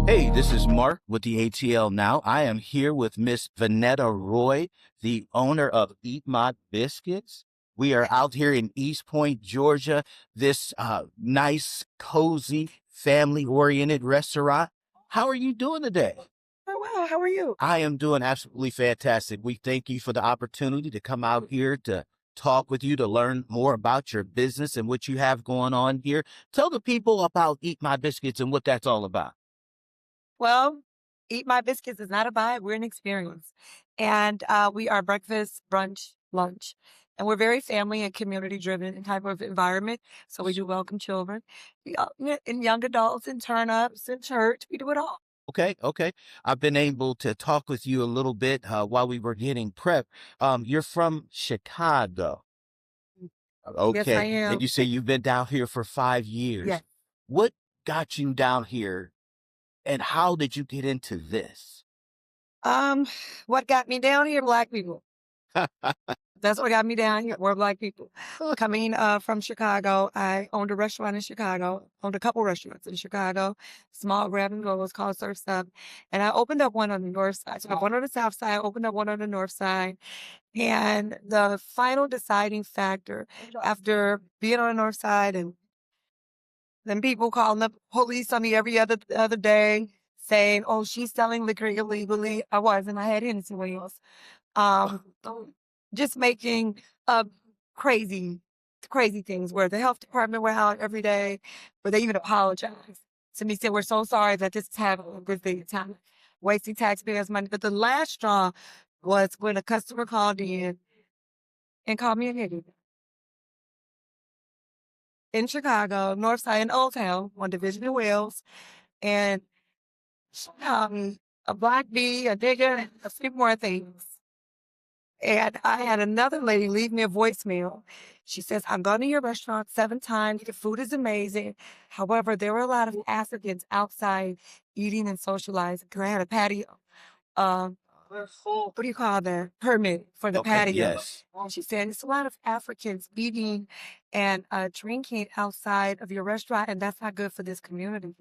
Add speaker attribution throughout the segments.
Speaker 1: Hey, this is Mark with the ATL Now. I am here with Miss Vanetta Roy, the owner of Eat My Biscuits. We are out here in East Point, Georgia, this nice, cozy, family-oriented restaurant. How are you doing today?
Speaker 2: Oh, wow. How are you?
Speaker 1: I am doing absolutely fantastic. We thank you for the opportunity to come out here to talk with you, to learn more about your business and what you have going on here. Tell the people about Eat My Biscuits and what that's all about.
Speaker 2: Well, Eat My Biscuits is not a buy, we're an experience. And we are breakfast, brunch, lunch. And we're very family and community driven type of environment. So we do welcome children and young adults and turn ups and church. We do it all.
Speaker 1: Okay, okay. I've been able to talk with you a little bit while we were getting prep. You're from Chicago.
Speaker 2: Yes, I
Speaker 1: Okay. And
Speaker 2: am.
Speaker 1: you say you've been down here for 5
Speaker 2: Yes.
Speaker 1: years. What got you down here and how did you get into this?
Speaker 2: Um, what got me down here? Black people. That's what got me down here. We're Black people. Coming from Chicago, I owned a restaurant in Chicago, owned a couple restaurants in Chicago, small grab and go, was called Surf Stop. And I opened up one on the north side. So I have one on the south side, opened up one on the north side. And the final deciding factor after being on the north side and then people calling the police on me every other day saying, oh, she's selling liquor illegally. I wasn't. I had Hennessy wheels. Um, just making crazy, crazy things where the health department were out every day, where they even apologized to me, said, we're so sorry that this is happening a good thing time, wasting taxpayers' money. But the last straw was when a customer called in and called me a nigga in Chicago, North Side in Old Town, on Division of Wells, and a black bee, a nigga, a few more things. And I had another lady leave me a voicemail. She says, I've gone to your restaurant 7 times. The food is amazing. However, there were a lot of Africans outside eating and socializing because I had a patio. What do you call that? Permit for the
Speaker 1: Okay,
Speaker 2: patio.
Speaker 1: yes.
Speaker 2: And she said, it's a lot of Africans eating and drinking outside of your restaurant, and that's not good for this community.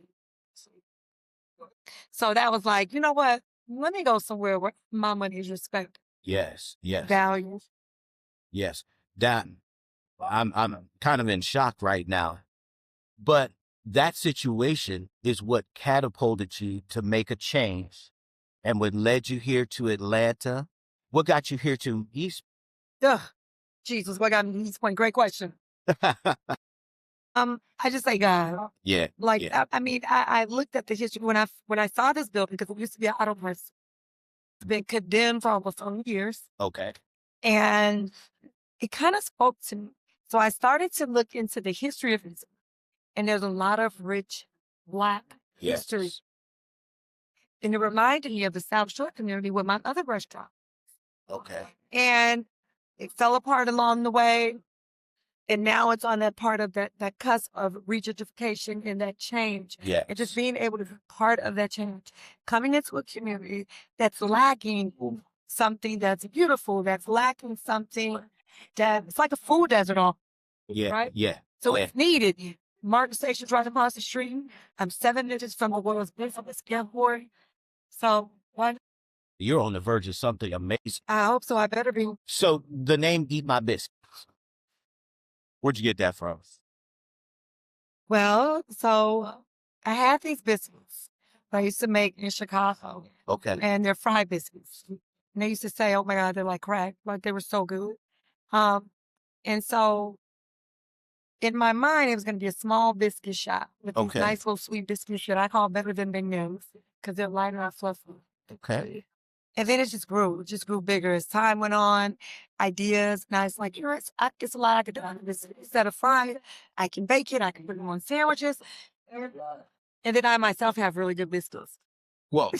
Speaker 2: So that was like, you know what? Let me go somewhere where my money is respected,
Speaker 1: Yes, yes,
Speaker 2: valued.
Speaker 1: yes. That I'm kind of in shock right now. But that situation is what catapulted you to make a change and what led you here to Atlanta. What got you here to East?
Speaker 2: Ugh, Jesus, what got me to this point? Great question. I just say God.
Speaker 1: Yeah,
Speaker 2: Like,
Speaker 1: yeah.
Speaker 2: I mean, I looked at the history when I saw this building because it used to be an auto parts. It's been condemned for almost 20 years,
Speaker 1: Okay.
Speaker 2: and it kind of spoke to me. So I started to look into the history of it, and there's a lot of rich Black history,
Speaker 1: Yes.
Speaker 2: and it reminded me of the South Shore community with my other restaurant,
Speaker 1: Okay.
Speaker 2: and it fell apart along the way. And now it's on that part of that cusp of regentrification and that change. And just
Speaker 1: Yes.
Speaker 2: being able to be part of that change. Coming into a community that's lacking something that's beautiful, that's lacking something that it's like a food desert all,
Speaker 1: Yeah.
Speaker 2: right?
Speaker 1: Yeah.
Speaker 2: So
Speaker 1: Yeah.
Speaker 2: it's needed. Martin Station's right across the street. I'm 7 minutes from the world's busiest airport. So what?
Speaker 1: You're on the verge of something amazing.
Speaker 2: I hope so. I better be.
Speaker 1: So the name Eat My Biscuits. Where'd you get that from?
Speaker 2: Well, so I had these biscuits that I used to make in Chicago,
Speaker 1: Okay.
Speaker 2: and they're fried biscuits. And they used to say, "Oh my God, they're like crack!" Like they were so good. Um, and so in my mind, it was going to be a small biscuit shop with these
Speaker 1: Okay.
Speaker 2: nice little sweet biscuits that I call better than Big News because they're lighter and fluffy.
Speaker 1: Okay.
Speaker 2: And then it just grew. It just grew bigger as time went on. Ideas. And I was like, you know, it's a lot I could do. Instead of frying it, I can bake it. I can put it on sandwiches. And then I myself have really good biscuits.
Speaker 1: Well,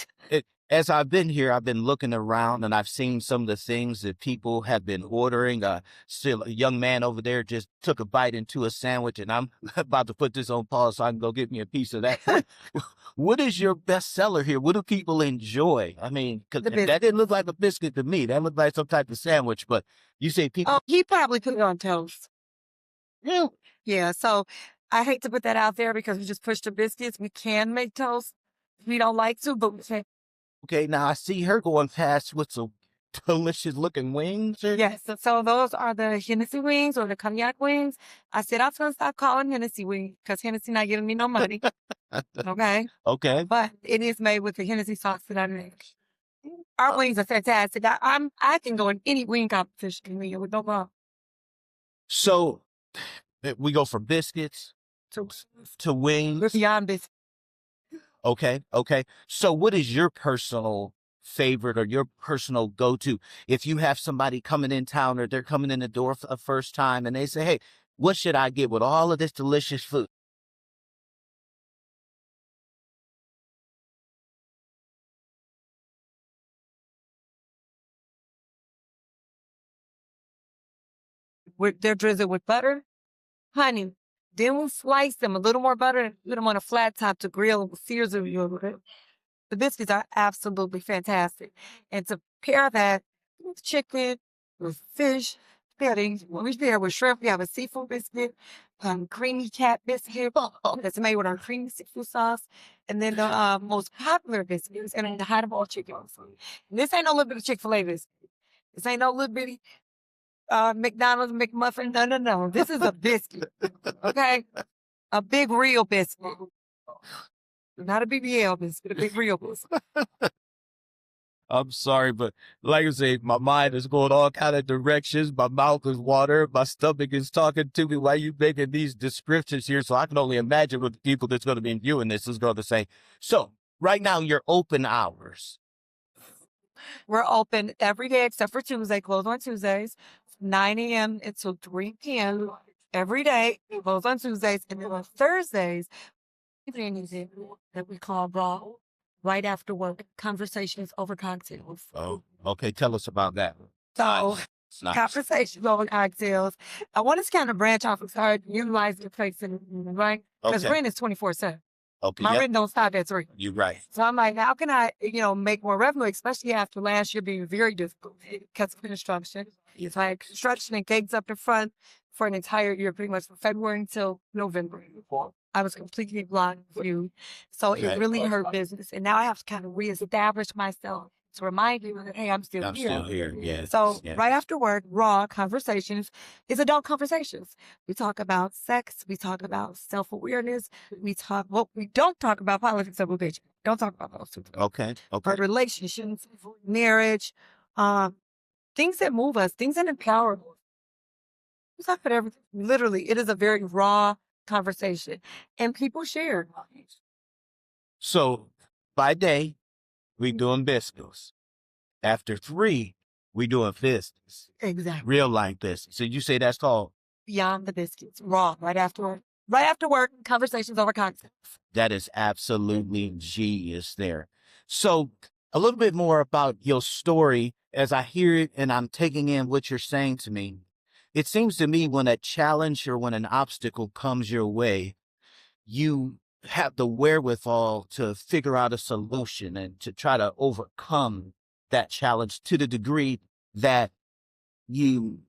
Speaker 1: as I've been here, I've been looking around and I've seen some of the things that people have been ordering. Still, a young man over there just took a bite into a sandwich, and I'm about to put this on pause so I can go get me a piece of that. What is your best seller here? What do people enjoy? I mean, because
Speaker 2: The
Speaker 1: that
Speaker 2: biscuit.
Speaker 1: didn't look like a biscuit to me. That looked like some type of sandwich, but you say people.
Speaker 2: Oh, he probably put it on toast.
Speaker 1: Yeah.
Speaker 2: Yeah. So I hate to put that out there because we just pushed the biscuits. We can make toast, We don't like to, but we say,
Speaker 1: Okay, now I see her going past with some delicious looking wings.
Speaker 2: yes. So those are the Hennessy wings or the cognac wings. I said I was going to stop calling Hennessy wings because Hennessy not giving me no money. Okay.
Speaker 1: Okay.
Speaker 2: But it is made with the Hennessy sauce that I make. Our wings are fantastic. I can go in any wing competition with no problem.
Speaker 1: So we go from biscuits to wings.
Speaker 2: Beyond biscuits.
Speaker 1: Okay. Okay. So what is your personal favorite or your personal go-to if you have somebody coming in town or they're coming in the door for the first time and they say, hey, what should I get with all of this delicious food?
Speaker 2: They're drizzled with butter, honey. Then we'll slice them a little more butter and put them on a flat top to grill with sears of you. The biscuits are absolutely fantastic. And to pair that with chicken, with fish, when we pair with shrimp, we have a seafood biscuit, creamy cat biscuit that's made with our creamy seafood sauce. And then the most popular biscuits and the hot of all chicken. And this ain't no little bit of Chick-fil-A biscuit. This ain't no little bitty McDonald's McMuffin. No, no, no. This is a biscuit. Okay? A big real biscuit. Not a BBL biscuit, a big real biscuit.
Speaker 1: I'm sorry, but like I say, my mind is going all kind of directions. My mouth is water. My stomach is talking to me while you making these descriptions here. So I can only imagine what the people that's going to be viewing this is going to say. So right now, your open hours.
Speaker 2: We're open every day except for Tuesday, closed on Tuesdays, 9 a.m. until 3 p.m. every day, closed on Tuesdays. And then on Thursdays, evening that we call raw, right after work, conversations over cocktails.
Speaker 1: Oh, okay. Tell us about that.
Speaker 2: So,
Speaker 1: Nice.
Speaker 2: conversations over cocktails. I want to kind of branch off and start utilizing the place, right? Because
Speaker 1: Okay.
Speaker 2: rent is 24/7.
Speaker 1: Okay.
Speaker 2: My
Speaker 1: Yep.
Speaker 2: rent don't stop at 3.
Speaker 1: You're right.
Speaker 2: So I'm like, how can I, make more revenue, especially after last year being very difficult because of construction. It's like construction and gigs up the front for an entire year, pretty much from February until November. I was completely blocked view. So
Speaker 1: Okay.
Speaker 2: it really hurt business. And now I have to kind of reestablish myself to remind you that, hey, I'm still
Speaker 1: I'm
Speaker 2: here.
Speaker 1: still here. Yeah.
Speaker 2: So
Speaker 1: Yeah.
Speaker 2: right after work, raw conversations is adult conversations. We talk about sex. We talk about self-awareness. What we don't talk about politics or religion. Don't talk about those two things.
Speaker 1: Okay. Okay.
Speaker 2: But relationships, marriage, things that move us, things that empower us. We talk about everything. Literally, it is a very raw conversation. And people share.
Speaker 1: So by day, we doing biscuits. After 3, we doing business.
Speaker 2: Exactly.
Speaker 1: Real life business. So you say that's called?
Speaker 2: Beyond the biscuits. Raw, right after work. Right after work, conversations over cocktails.
Speaker 1: That is absolutely genius there. So a little bit more about your story as I hear it and I'm taking in what you're saying to me. It seems to me when a challenge or when an obstacle comes your way, you have the wherewithal to figure out a solution and to try to overcome that challenge to the degree that you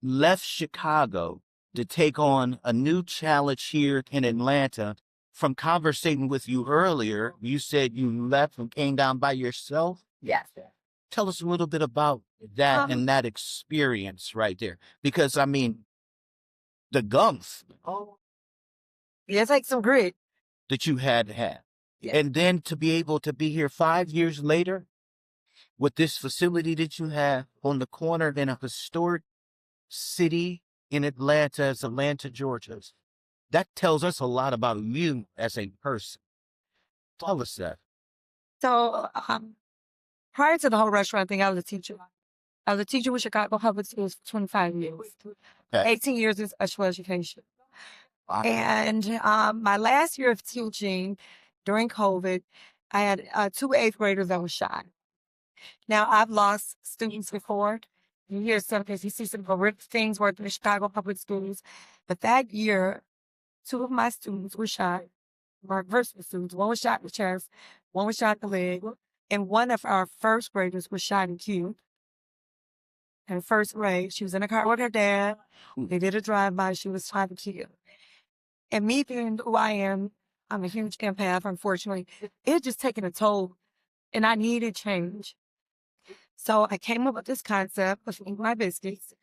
Speaker 1: left Chicago to take on a new challenge here in Atlanta. From conversating with you earlier, you said you left and came down by yourself.
Speaker 2: Yes.
Speaker 1: Tell us a little bit about that and that experience right there. Because, I mean, the gums
Speaker 2: Yeah, it's like some grit.
Speaker 1: that you had to have.
Speaker 2: Yes.
Speaker 1: And then to be able to be here 5 years later with this facility that you have on the corner in a historic city in Atlanta, as Atlanta, Georgia. That tells us a lot about you as a person. Tell us that.
Speaker 2: So prior to the whole restaurant thing, I was a teacher. I was a teacher with Chicago Public Schools for 25 years.
Speaker 1: Okay.
Speaker 2: 18 years is special education.
Speaker 1: Wow.
Speaker 2: And my last year of teaching during COVID, I had 2 8th graders that were shot. Now, I've lost students before. You hear sometimes you see some horrific things working in Chicago Public Schools. But that year, 2 of my students were shot. My versatile students. One was shot in the chest, one was shot in the leg, and one of our first graders was shot and killed. In first grade, she was in a car with her dad. They did a drive-by. She was shot and killed. And me being who I am, I'm a huge empath, unfortunately. It just taken a toll, and I needed change. So I came up with this concept of Eat My Biscuits,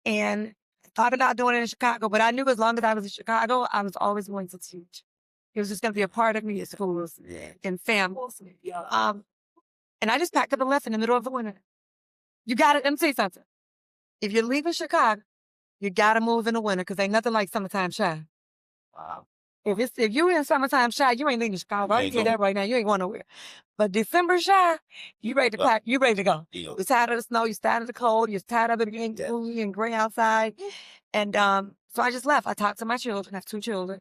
Speaker 2: and thought about doing it in Chicago, but I knew as long as I was in Chicago, I was always going to teach. It was just going to be a part of me at schools and families. And I just packed up and left in the middle of the winter. You got it. Let me tell you something. If you're leaving Chicago, you got to move in the winter because ain't nothing like summertime shy.
Speaker 1: Wow.
Speaker 2: If you're in summertime shy, you ain't leaving Chicago. I can tell you that right now. You ain't going nowhere. But December shy, you ready to pack. You ready to go. You're tired of the snow. You're tired of the cold. You're tired of it being gloomy and gray outside. And so I just left. I talked to my children. I have 2 children.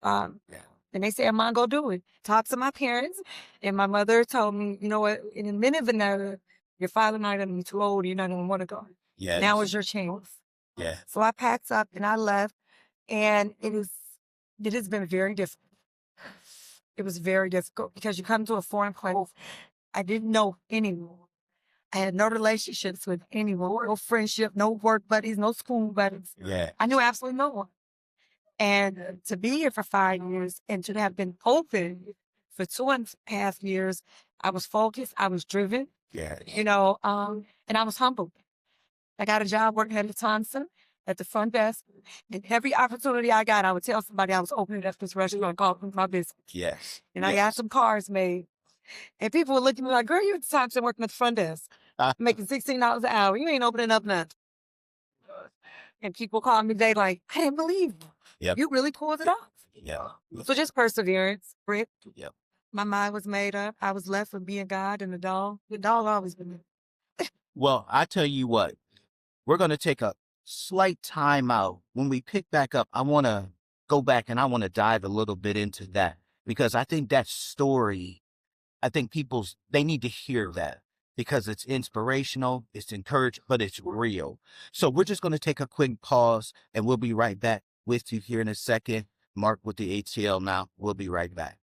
Speaker 2: And they said, Mom, go do it. Talked to my parents. And my mother told me, you know what, in a minute, Vanetta, your father might have been too old. You're not going to want to go.
Speaker 1: Yes.
Speaker 2: Now is your chance.
Speaker 1: Yeah.
Speaker 2: So I packed up and I left. And it has been very difficult. It was very difficult because you come to a foreign place. I didn't know anyone. I had no relationships with anyone, no friendship, no work buddies, no school buddies.
Speaker 1: Yeah.
Speaker 2: I knew absolutely no one. And to be here for 5 years and to have been open for 2.5 years, I was focused, I was driven, and I was humbled. I got a job working at the Thompson at the front desk. And every opportunity I got, I would tell somebody I was opening up this restaurant called My Biscuits.
Speaker 1: Yes.
Speaker 2: And I got some cars made. And people would look at me like, girl, you at the Thompson working at the front desk, making $16 an hour. You ain't opening up nothing. And people call me, they like, I didn't believe you.
Speaker 1: Yep.
Speaker 2: You really pulled it off.
Speaker 1: Yeah.
Speaker 2: So just perseverance, grit.
Speaker 1: Yep.
Speaker 2: My mind was made up. I was left with being God and the dog. The dog always been there.
Speaker 1: Well, I tell you what, we're going to take a slight time out. When we pick back up, I want to go back and I want to dive a little bit into that because I think that story, I think they need to hear that because it's inspirational, it's encouraging, but it's real. So we're just going to take a quick pause and we'll be right back with you here in a second. Mark with the ATL Now. We'll be right back.